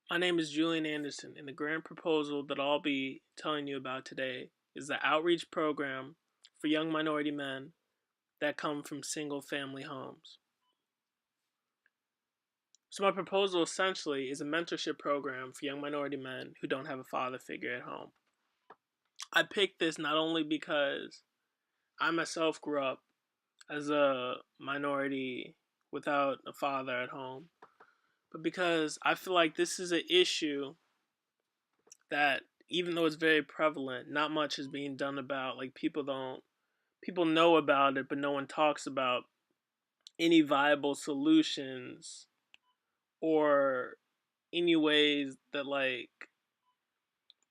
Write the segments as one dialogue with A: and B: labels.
A: My name is Julian Anderson, and the grant proposal that I'll be telling you about today is the outreach program for young minority men that come from single family homes. So, my proposal essentially is a mentorship program for young minority men who don't have a father figure at home. I picked this not only because I myself grew up as a minority without a father at home, but because I feel like this is an issue that even though it's very prevalent, not much is being done about. Like people know about it, but no one talks about any viable solutions or any ways that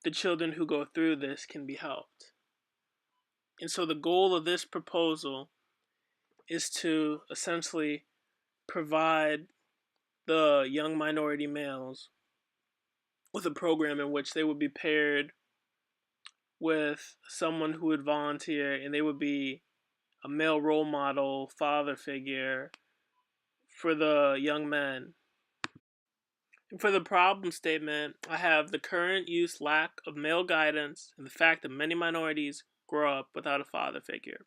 A: the children who go through this can be helped. And so the goal of this proposal is to essentially provide the young minority males with a program in which they would be paired with someone who would volunteer, and they would be a male role model, father figure for the young men. And for the problem statement, I have the current youth lack of male guidance and the fact that many minorities grow up without a father figure.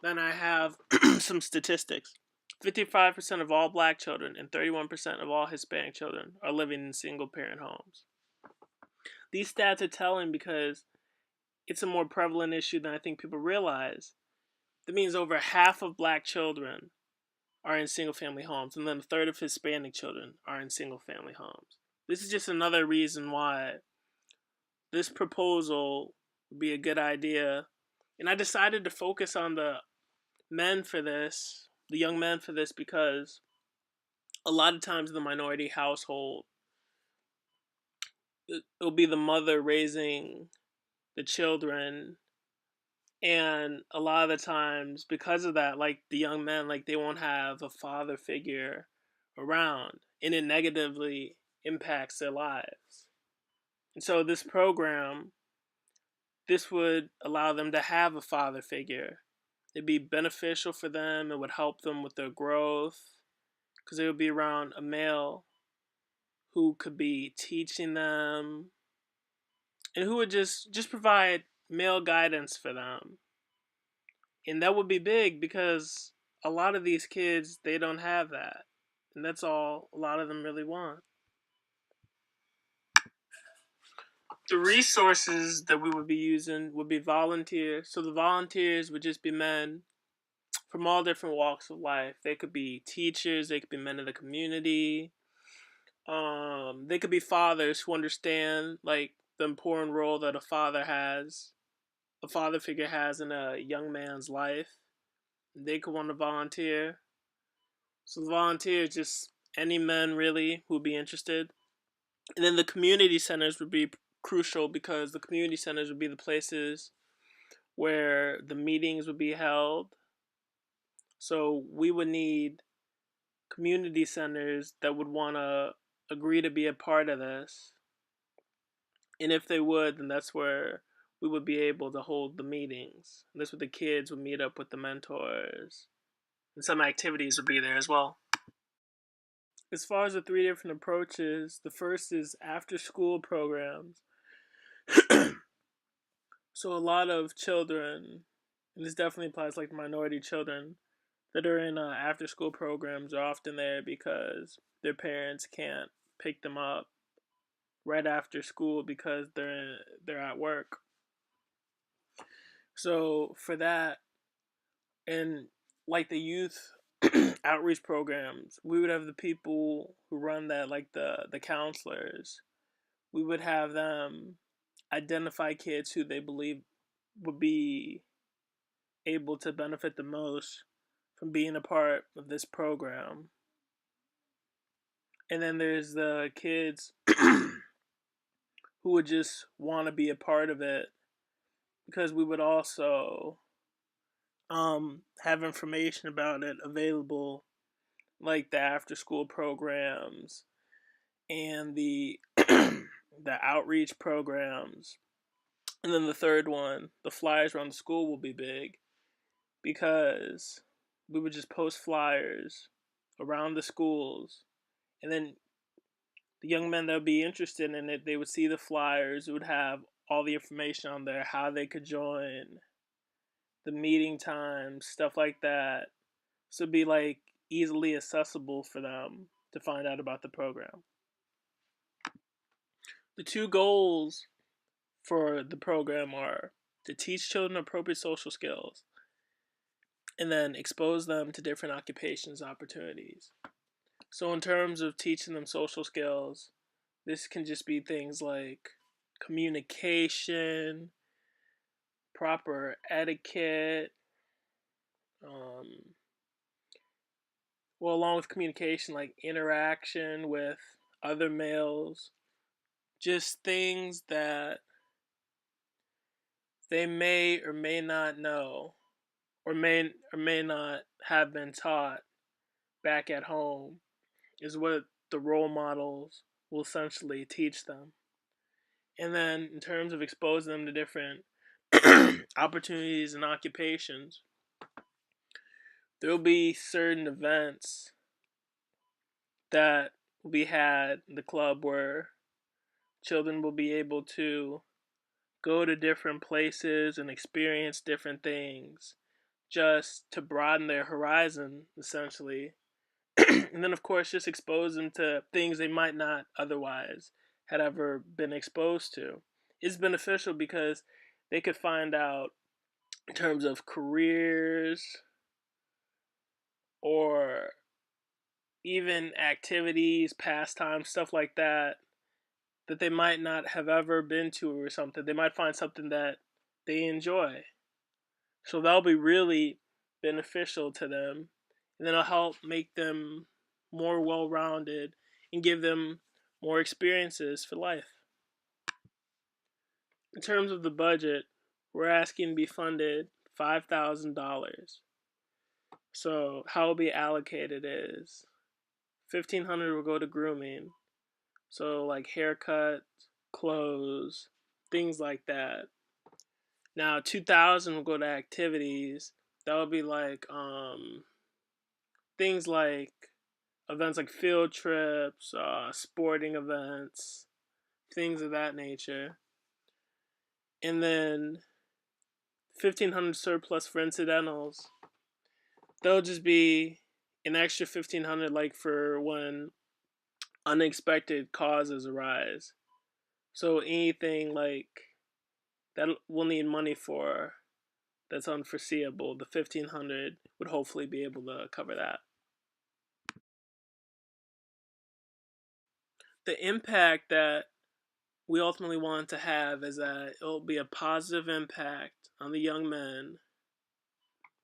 A: Then I have some statistics. 55% of all black children and 31% of all Hispanic children are living in single parent homes. These stats are telling because it's a more prevalent issue than I think people realize. That means over half of black children are in single family homes, and then a third of Hispanic children are in single family homes. This is just another reason why this proposal would be a good idea. And I decided to focus on the young men for this, because a lot of times in the minority household, it'll be the mother raising the children, and a lot of the times because of that, like the young men, like they won't have a father figure around, and it negatively impacts their lives. And so this would allow them to have a father figure. It'd be beneficial for them. It would help them with their growth because they would be around a male who could be teaching them and who would just provide male guidance for them. And that would be big because a lot of these kids, they don't have that. And that's all a lot of them really want. The resources that we would be using would be volunteers. So the volunteers would just be men from all different walks of life. They could be teachers, they could be men of the community. They could be fathers who understand like the important role that a father figure has in a young man's life. They could want to volunteer. So the volunteers, just any men really who would be interested. And then the community centers would be crucial because the community centers would be the places where the meetings would be held. So we would need community centers that would want to agree to be a part of this. And if they would, then that's where we would be able to hold the meetings. And that's where the kids would meet up with the mentors. And some activities would be there as well. As far as the three different approaches, the first is after school programs. So a lot of children, and this definitely applies like to minority children, that are in after school programs are often there because their parents can't pick them up right after school because they're at work. So for that, and like the youth outreach programs, we would have the people who run that, like the counselors. We would have them identify kids who they believe would be able to benefit the most from being a part of this program. And then there's the kids who would just want to be a part of it, because we would also have information about it available, like the after school programs and the the outreach programs. And then the third one, the flyers around the school, will be big because we would just post flyers around the schools, and then the young men that would be interested in it, they would see the flyers. It would have all the information on there, how they could join, the meeting times, stuff like that. So it'd be like easily accessible for them to find out about the program. The two goals for the program are to teach children appropriate social skills and then expose them to different occupations opportunities. So in terms of teaching them social skills, this can just be things like communication, proper etiquette, along with communication, like interaction with other males, just things that they may or may not know or may not have been taught back at home is what the role models will essentially teach them. And then in terms of exposing them to different opportunities and occupations, there will be certain events that will be had in the club where children will be able to go to different places and experience different things just to broaden their horizon, essentially. And then, of course, just expose them to things they might not otherwise had ever been exposed to. It's beneficial because they could find out in terms of careers or even activities, pastimes, stuff like that, that they might not have ever been to or something. They might find something that they enjoy. So that'll be really beneficial to them. And then it'll help make them more well rounded and give them more experiences for life. In terms of the budget, we're asking to be funded $5,000. So how it'll be allocated is $1,500 will go to grooming. So like haircut, clothes, things like that. Now $2,000 will go to activities. That would be like things like events like field trips, sporting events, things of that nature. And then $1,500 surplus for incidentals. That'll just be an extra $1,500 like for when unexpected causes arise. So anything like that we'll need money for that's unforeseeable, the $1,500 would hopefully be able to cover that. The impact that we ultimately want to have is that it'll be a positive impact on the young men.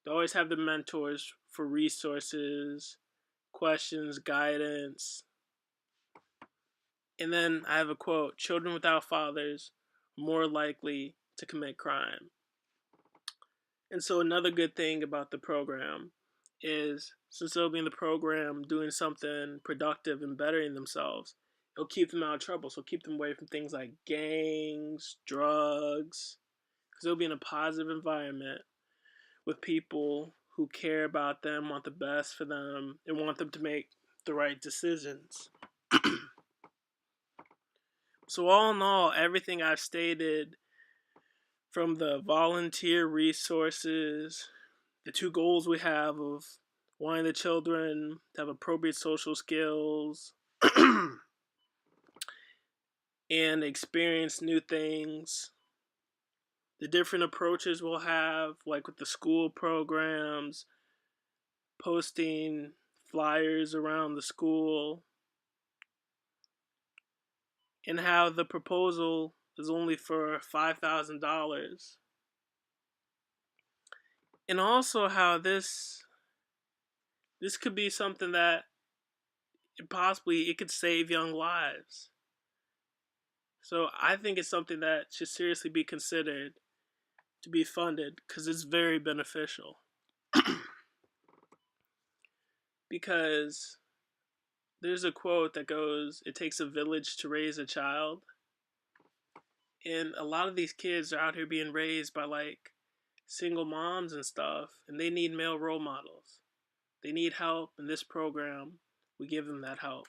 A: They always have the mentors for resources, questions, guidance. And then I have a quote: children without fathers are more likely to commit crime. And so another good thing about the program is, since they'll be in the program doing something productive and bettering themselves, it'll keep them out of trouble. So keep them away from things like gangs, drugs, because they'll be in a positive environment with people who care about them, want the best for them, and want them to make the right decisions. So all in all, everything I've stated, from the volunteer resources, the two goals we have of wanting the children to have appropriate social skills and experience new things, the different approaches we'll have, like with the school programs, posting flyers around the school, and how the proposal is only for $5,000. And also how this could be something that it could save young lives. So I think it's something that should seriously be considered to be funded because it's very beneficial. Because there's a quote that goes, "It takes a village to raise a child." And a lot of these kids are out here being raised by like single moms and stuff, and they need male role models. They need help, in this program we give them that help.